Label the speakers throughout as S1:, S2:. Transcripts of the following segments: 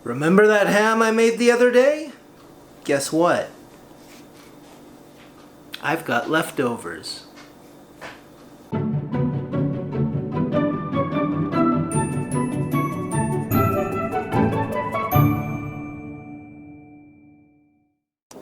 S1: Remember that ham I made the other day? Guess what? I've got leftovers.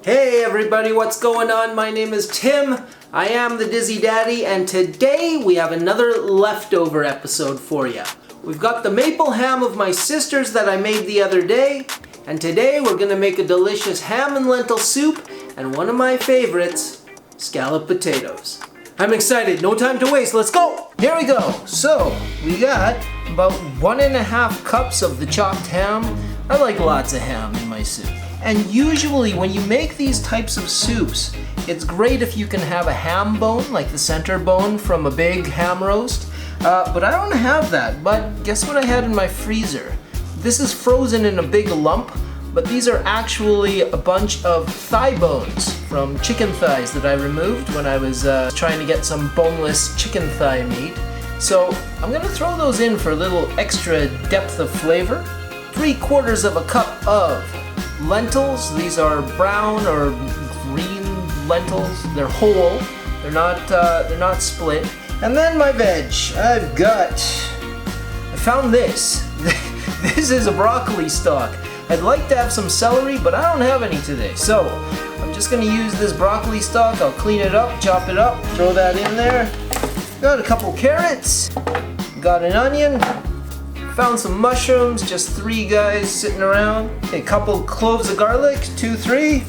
S1: Hey everybody, what's going on? My name is Tim. I am the Dizzy Daddy, and today we have another leftover episode for you. We've got the maple ham of my sister's that I made the other day, and today we're gonna make a delicious ham and lentil soup and one of my favorites, scalloped potatoes. I'm excited, no time to waste, let's go! Here we go. So, we got about 1.5 cups of the chopped ham. I like lots of ham in my soup. And usually when you make these types of soups, it's great if you can have a ham bone, like the center bone from a big ham roast. But I don't have that, but guess what I had in my freezer? This is frozen in a big lump, but these are actually a bunch of thigh bones from chicken thighs that I removed when I was trying to get some boneless chicken thigh meat. So I'm gonna throw those in for a little extra depth of flavor. 3/4 of a cup of lentils. These are brown or green lentils. They're whole. They're not split. And then my veg. I found this. This is a broccoli stalk. I'd like to have some celery, but I don't have any today. So I'm just gonna use this broccoli stalk. I'll clean it up, chop it up, throw that in there. Got a couple carrots. Got an onion. Found some mushrooms, just 3 guys sitting around. A couple cloves of garlic, 2, 3.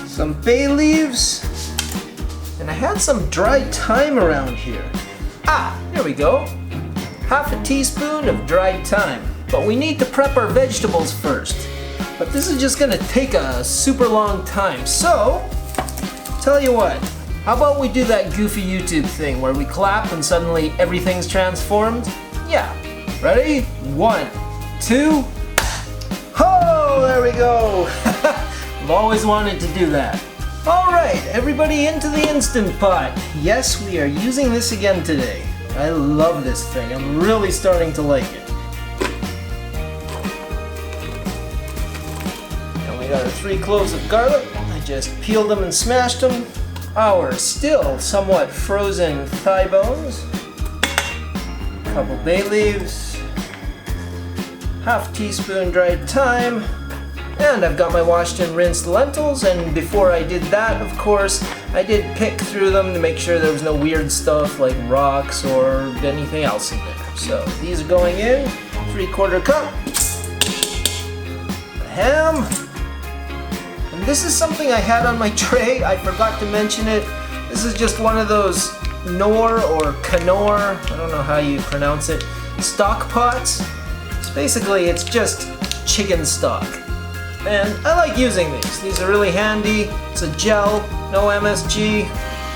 S1: Some bay leaves. And I had some dried thyme around here. Here we go. 1/2 teaspoon of dried thyme. But we need to prep our vegetables first. But this is just gonna take a super long time. So, tell you what, how about we do that goofy YouTube thing where we clap and suddenly everything's transformed? Yeah, ready? 1, 2, oh, there we go. I've always wanted to do that. All right, everybody into the Instant Pot. Yes, we are using this again today. I love this thing. I'm really starting to like it. And we got our 3 cloves of garlic. I just peeled them and smashed them. Our still somewhat frozen thigh bones. Couple bay leaves, 1/2 teaspoon dried thyme, and I've got my washed and rinsed lentils. And before I did that, of course, I did pick through them to make sure there was no weird stuff like rocks or anything else in there. So these are going in, 3/4 cup. The ham, and this is something I had on my tray. I forgot to mention it. This is just one of those Knorr or Knorr, I don't know how you pronounce it, stock pots. So basically it's just chicken stock. And I like using these. These are really handy. It's a gel, no MSG.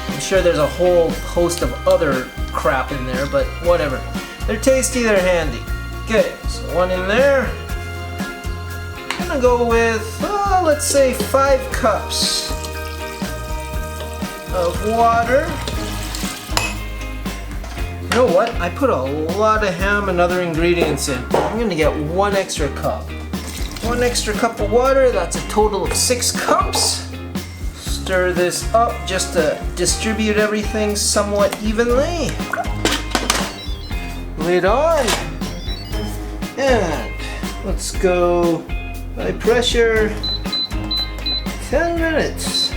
S1: I'm sure there's a whole host of other crap in there, but whatever. They're tasty, they're handy. Okay, so one in there. I'm gonna go with, let's say 5 cups of water. You know what? I put a lot of ham and other ingredients in. I'm gonna get 1 extra cup. 1 extra cup of water, that's a total of 6 cups. Stir this up just to distribute everything somewhat evenly. Lid on. And let's go by pressure 10 minutes.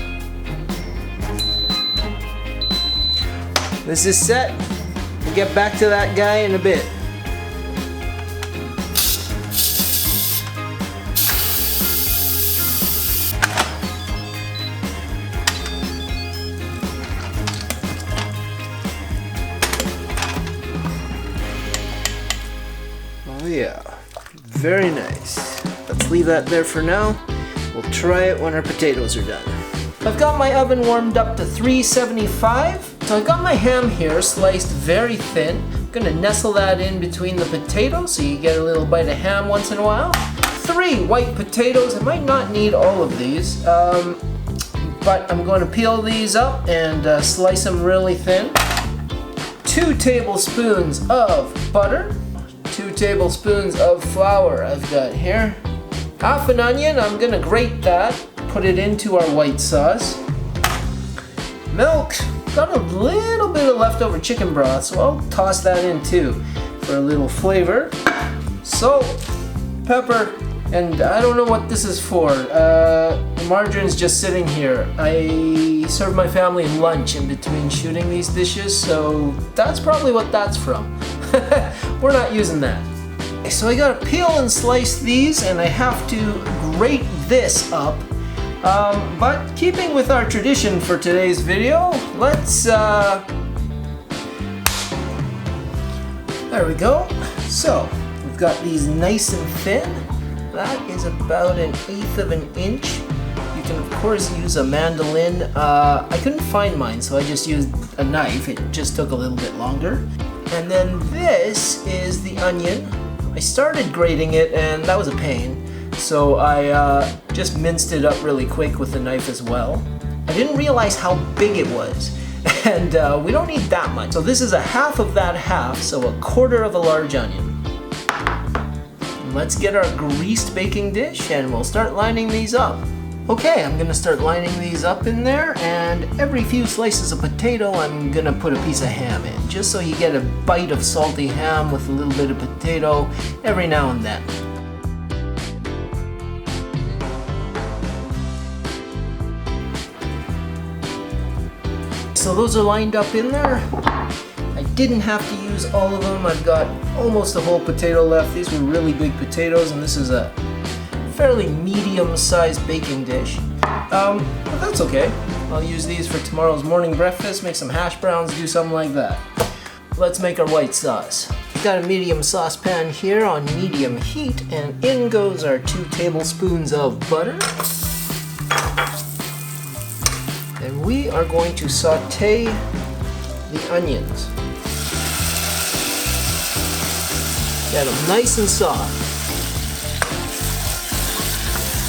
S1: This is set. We'll get back to that guy in a bit. Oh yeah, very nice. Let's leave that there for now. We'll try it when our potatoes are done. I've got my oven warmed up to 375. So I've got my ham here sliced very thin. I'm gonna nestle that in between the potatoes so you get a little bite of ham once in a while. 3 white potatoes. I might not need all of these, but I'm going to peel these up and slice them really thin. 2 tablespoons of butter. 2 tablespoons of flour I've got here. Half an onion, I'm gonna grate that, put it into our white sauce. Milk, got a little bit of leftover chicken broth, so I'll toss that in too for a little flavor. Salt, pepper, and I don't know what this is for. The margarine's just sitting here. I serve my family lunch in between shooting these dishes, so that's probably what that's from. We're not using that. So I gotta peel and slice these, and I have to grate this up. But keeping with our tradition for today's video, let's, there we go. So, we've got these nice and thin. That is about 1/8 of an inch. You can of course use a mandolin. I couldn't find mine, so I just used a knife. It just took a little bit longer. And then this is the onion. I started grating it and that was a pain. So I just minced it up really quick with the knife as well. I didn't realize how big it was. And we don't need that much. So this is a half of that half, so 1/4 of a large onion. Let's get our greased baking dish and we'll start lining these up. Okay, I'm gonna start lining these up in there, and every few slices of potato I'm gonna put a piece of ham in, just so you get a bite of salty ham with a little bit of potato every now and then. So those are lined up in there. I didn't have to use all of them. I've got almost a whole potato left. These were really big potatoes, and this is a fairly medium-sized baking dish. But that's okay. I'll use these for tomorrow's morning breakfast, make some hash browns, do something like that. Let's make our white sauce. Got a medium saucepan here on medium heat, and in goes our 2 tablespoons of butter. And we are going to saute the onions. Get them nice and soft.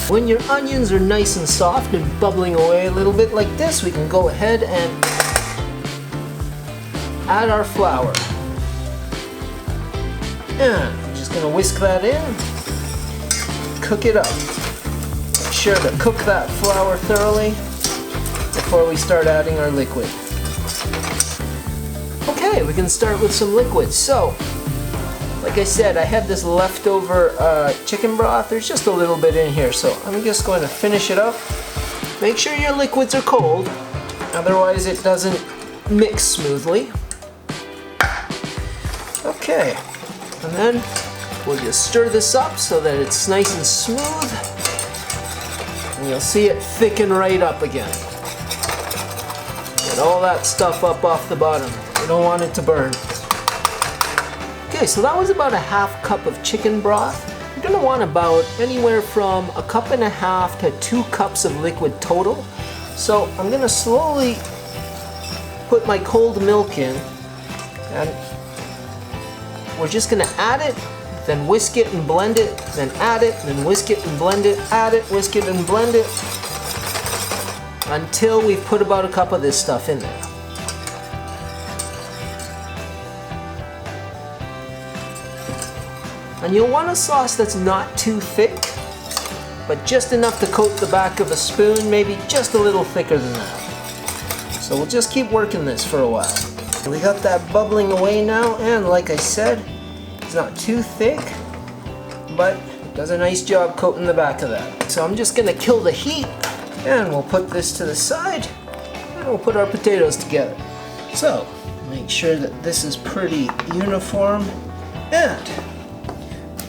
S1: When your onions are nice and soft and bubbling away a little bit like this, we can go ahead and add our flour. And I'm just gonna whisk that in, cook it up. Make sure to cook that flour thoroughly before we start adding our liquid. Okay, we can start with some liquid. So, like I said, I had this leftover chicken broth. There's just a little bit in here, so I'm just going to finish it up. Make sure your liquids are cold, otherwise it doesn't mix smoothly. Okay, and then we'll just stir this up so that it's nice and smooth, and you'll see it thicken right up again. Get all that stuff up off the bottom. You don't want it to burn. Okay, so that was about a 1/2 cup of chicken broth. You're gonna want about anywhere from 1.5 cups to 2 cups of liquid total. So I'm gonna slowly put my cold milk in, and we're just gonna add it, then whisk it and blend it, then add it, then whisk it and blend it, add it, whisk it and blend it, until we've put about a cup of this stuff in there. And you'll want a sauce that's not too thick, but just enough to coat the back of a spoon, maybe just a little thicker than that. So we'll just keep working this for a while. We got that bubbling away now, and like I said, it's not too thick, but it does a nice job coating the back of that. So I'm just gonna kill the heat, and we'll put this to the side, and we'll put our potatoes together. So, make sure that this is pretty uniform, and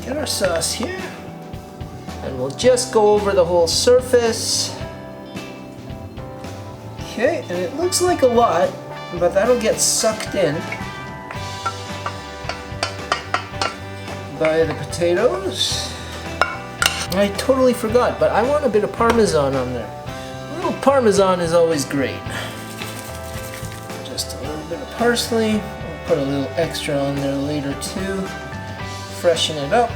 S1: get our sauce here, and we'll just go over the whole surface. Okay, and it looks like a lot, but that'll get sucked in by the potatoes. I totally forgot, but I want a bit of Parmesan on there. A little Parmesan is always great. Just a little bit of parsley. I'll put a little extra on there later too. Freshen it up.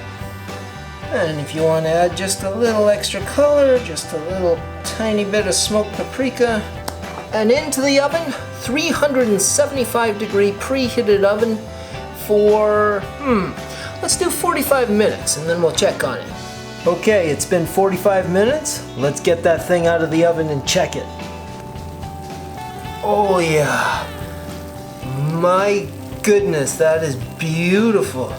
S1: And if you want to add just a little extra color, just a little tiny bit of smoked paprika. And into the oven, 375 degree preheated oven for Let's do 45 minutes and then we'll check on it. Okay, it's been 45 minutes. Let's get that thing out of the oven and check it. Oh yeah. My goodness, that is beautiful.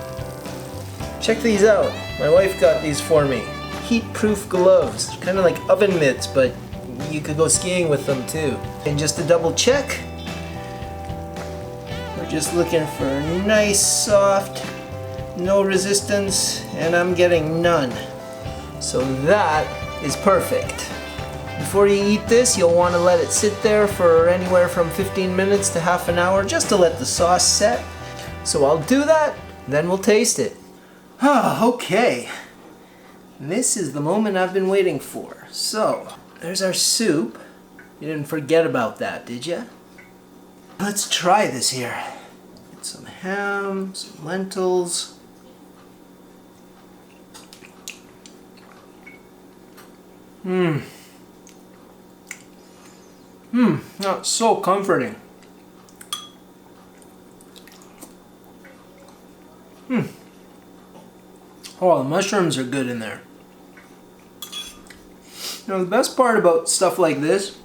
S1: Check these out. My wife got these for me. Heat-proof gloves. Kind of like oven mitts, but you could go skiing with them too. And just to double check, we're just looking for nice, soft, no resistance, and I'm getting none. So that is perfect. Before you eat this, you'll want to let it sit there for anywhere from 15 minutes to half an hour just to let the sauce set. So I'll do that, then we'll taste it. Okay. This is the moment I've been waiting for. So, there's our soup. You didn't forget about that, did you? Let's try this here. Get some ham, some lentils. That's so comforting. Oh, the mushrooms are good in there. You know, the best part about stuff like this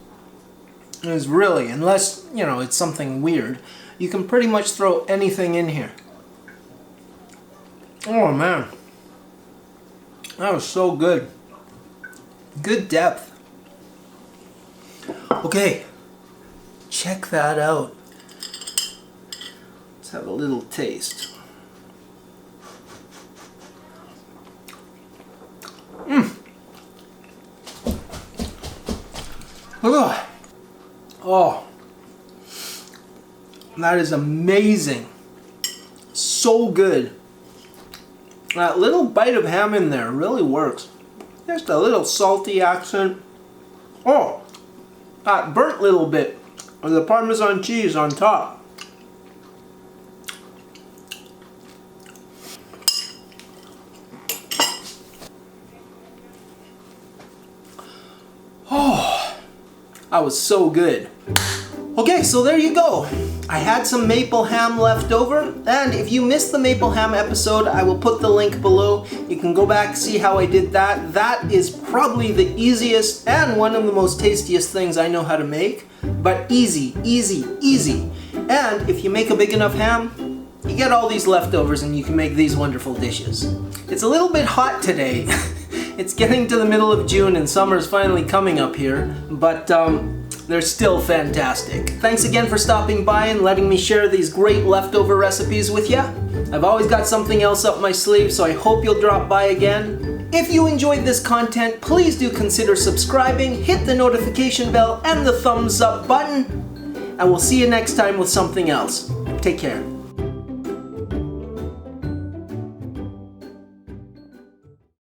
S1: is really, unless, you know, it's something weird, you can pretty much throw anything in here. Oh man, that was so good. Good depth. Okay, check that out. Let's have a little taste. Oh, that is amazing. So good. That little bite of ham in there really works. Just a little salty accent. Oh, that burnt little bit of the Parmesan cheese on top. Oh, that was so good. Okay, so there you go. I had some maple ham left over, and if you missed the maple ham episode, I will put the link below. You can go back, see how I did that. That is probably the easiest and one of the most tastiest things I know how to make, but easy, easy, easy. And if you make a big enough ham, you get all these leftovers and you can make these wonderful dishes. It's a little bit hot today. It's getting to the middle of June and summer's finally coming up here, but they're still fantastic. Thanks again for stopping by and letting me share these great leftover recipes with you. I've always got something else up my sleeve, so I hope you'll drop by again. If you enjoyed this content, please do consider subscribing, hit the notification bell and the thumbs up button, and we'll see you next time with something else. Take care.